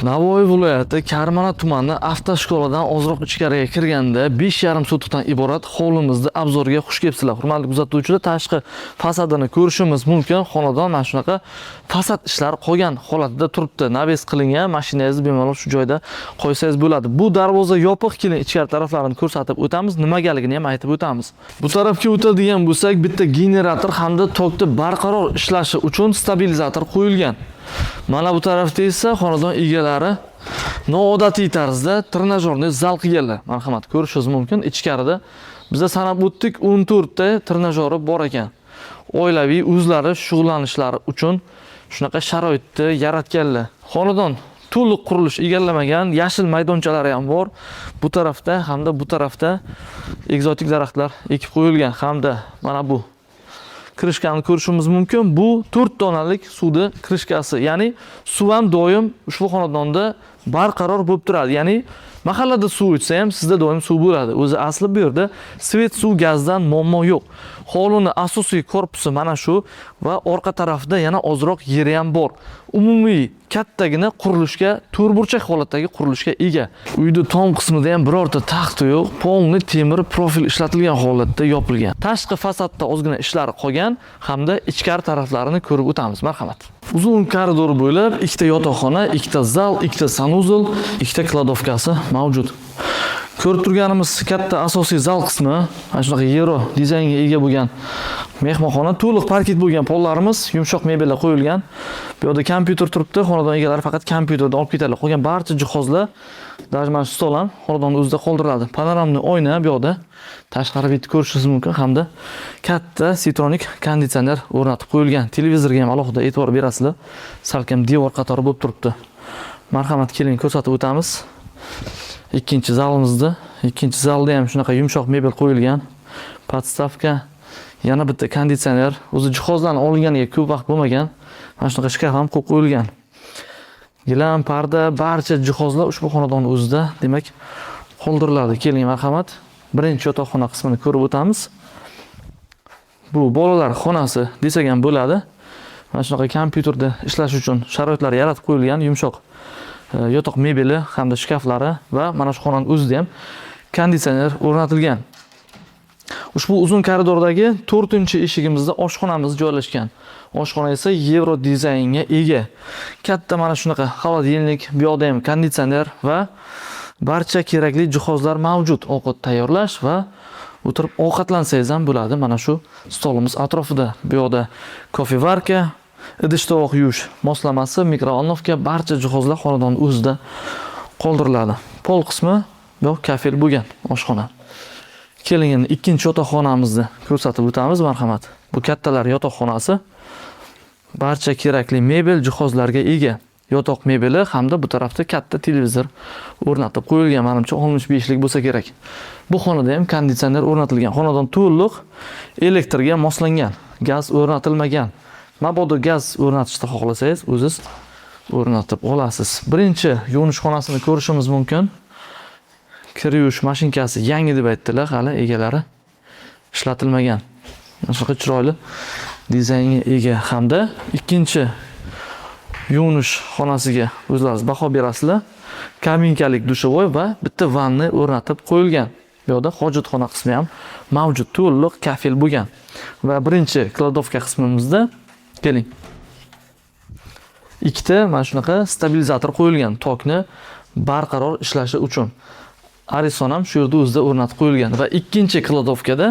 Navoiy viloyati Karmana tumani avtoshkoladan ozroq ichkariga kirganda 5,5 sotixdan iborat hovlimizni obzoriga xush kelibsizlar. Hurmatli kuzatuvchilar, tashqi fasadini ko'rishimiz mumkin. Xonadon mana shunaqa fasad ishlari qolgan holatda turibdi. Naves qilingan, mashinangizni bemalol shu joyda qo'ysangiz bo'ladi. Bu darvoza yopiq, keling ichkari taraflarini ko'rsatib o'tamiz, nimagaligini ham aytib o'tamiz. Bu tarafga o'tadigan bo'lsak, bitta generator hamda tokda barqaror ishlashi uchun stabilizator qo'yilgan. Mana bu tarafda esa xonadon egalari noodatiy tarzda trenajyorni zal qilganlar. Marhamat, ko'rishingiz mumkin. Ichkarida bizda sanab o'tdik 14 ta trenajyori bor ekan. Oilaviy o'zlari shug'ullanishlari uchun shunaqa sharoitni yaratganlar. Xonadon to'liq qurilish egallamagan, yashil maydonchalari ham bor. Bu tarafda hamda bu tarafda ekzotik daraxtlar ekib qo'yilgan hamda mana bu krishkani ko'rishimiz mumkin. Bu 4 donalik suvni krishkasi. Ya'ni suv ham doim ushbu xonadonda barqaror bo'lib turadi. Ya'ni mahallada suv ichsa ham sizda doim suv bo'ladi. O'zi asli bu yerda svet, suv, gazdan muammo yo'q. Hovlini asosiy korpusi mana shu va orqa tarafda yana ozroq yeri ham bor. Umumiy kattagina qurilishga, to'rtburchak holatdagi qurilishga ega. Uyda tom qismida ham birorta taxti yo'q, polni temir profil ishlatilgan holatda yopilgan. Tashqi fasadda ozgina ishlari qolgan hamda ichkari taraflarini ko'rib o'tamiz. Marhamat. Uzun koridor bo'ylab ikkita yotoqxona, ikkita zal, ikkita sanuzel, ikkita kladovkasi mavjud. Ko'rib turganimiz katta asosiy zal qismi, mana shunaqa Euro dizaynga ega bo'lgan mehmonxona, to'liq parket bo'lgan pollarimiz, yumshoq mebellar qo'yilgan. Bu yerda kompyuter turibdi, xonadon egalari faqat kompyuterdan olib ketadilar. Qolgan barcha jihozlar, даже mana shu stol ham xonadonning o'zida qoldiriladi. Panoramli oyna bu yerda tashqari bitni ko'rishingiz mumkin hamda katta Citronic konditsioner o'rnatib qo'yilgan. Televizorga ham alohida e'tibor berasizlar. Salkam devor qatori bo'lib turibdi. Marhamat, keling ko'rsatib o'tamiz. Ikkinchi zalimizda, ikkinchi zalda ham shunaqa yumshoq mebel qo'yilgan. Podstavka, yana bitta konditsioner, o'zi jihozlarni olinganiga ko'p vaqt bo'lmagan. Mana shunaqa shkaf ham qo'yib qo'yilgan. Gilam, parda, barcha jihozlar ushbu xonadon o'zida, demak, qoldiriladi. Keling, marhamat. Birinchi yotoqxona qismini ko'rib o'tamiz. Bu bolalar xonasi desak ham bo'ladi. Mana shunaqa kompyuterda ishlash uchun sharoitlar yaratib qo'yilgan, yumshoq yotoq mebeli hamda shkaflari va mana shu xonaning o'zida ham konditsioner o'rnatilgan. Ushbu uzun koridordagi 4-eshigimizda oshxonamiz joylashgan. Oshxona esa Euro dizaynga ega. Katta mana shunaqa xolodilnik, bu yerda ham konditsioner va barcha kerakli jihozlar mavjud. Ovqat tayyorlash va o'tirib ovqatlansangiz ham bo'ladi. Mana shu stolimiz atrofida. Bu yerda kofe-varka, idish-tovoq yuvish moslamasi, mikrovolnovka, barcha jihozlar xonadon o'zida qoldiriladi. Pol qismi bu kafel bo'lgan oshxona. Keling, endi ikkinchi yotoqxonamizni ko'rsatib o'tamiz, marhamat. Bu kattalar yotoqxonasi. Barcha kerakli mebel jihozlarga ega. Yotoq mebeli hamda bu tarafda katta televizor o'rnatib qo'yilgan. Menimcha 65 lik bo'lsa kerak. Bu xonada ham konditsioner o'rnatilgan. Xonadon to'liq elektrga moslangan. Gaz o'rnatilmagan. Mabodo gaz o'rnatishni xohlasangiz, o'zingiz o'rnatib olasiz. Birinchi yuvinish xonasini ko'rishimiz mumkin. Kir yuvish mashinkasi yangi deb aytdilar, hali egalari ishlatilmagan. Shunaqa chiroyli dizaynga ega hamda ikkinchi yuvinish xonasiga o'zlaringiz baho berasizlar. Kabinkalik dushovoy va bitta vanna o'rnatib qo'yilgan. Bu yerda hojatxona qismi ham mavjud, to'liq kafel bo'lgan. Va birinchi kladovka qismimizda keling. Ikkita mana shunaqa stabilizator qo'yilgan, tokni barqaror ishlashi uchun. Arison ham shu yerda o'zida o'rnatib qo'yilgan va ikkinchi kladovkada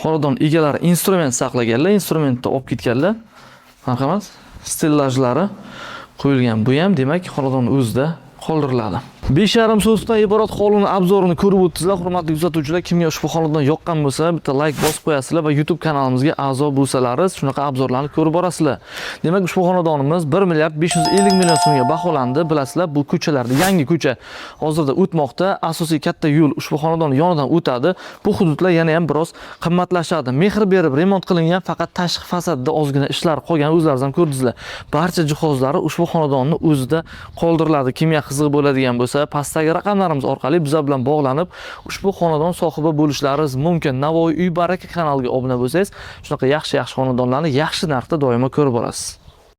xonadon egalari instrument saqlaganlar, instrumentni olib ketganlar. Marhamat, stellajlari qo'yilgan. Bu ham demak xonadon o'zida qoldiriladi. 5,5 so'zdan iborat hovlini obzorini ko'rib o'tdingizlar. Hurmatli kuzatuvchilar, kimga ushbu xonadon yoqqan bo'lsa, bitta like bosib qo'yasizlar va YouTube kanalimizga a'zo bo'lsalaringiz, shunaqa obzorlarni ko'rib borasizlar. Demak, ushbu xonadonimiz 1 milliard 550 million so'mga baholandi. Bilasizlar, bu ko'chalarda yangi ko'cha hozirda o'tmoqda. Asosiy katta yo'l ushbu xonadon yonidan o'tadi. Bu hududlar yana ham biroz qimmatlashadi. Mehr berib remont qilingan, faqat tashqi fasadda ozgina ishlar qolgan, o'zlaringiz ham ko'rdingizlar. Barcha jihozlari ushbu xonadonning o'zida qoldiriladi. Kimga qiziq bo'ladigan bo'lsa, pastdagi raqamlarimiz orqali bizlar bilan bog'lanib, ushbu xonadon sohibi bo'lishlaringiz mumkin. Navoiy uy baraka kanaliga obuna bo'lsangiz, shunaqa yaxshi xonadonlarni yaxshi narxda doimo ko'rib borasiz.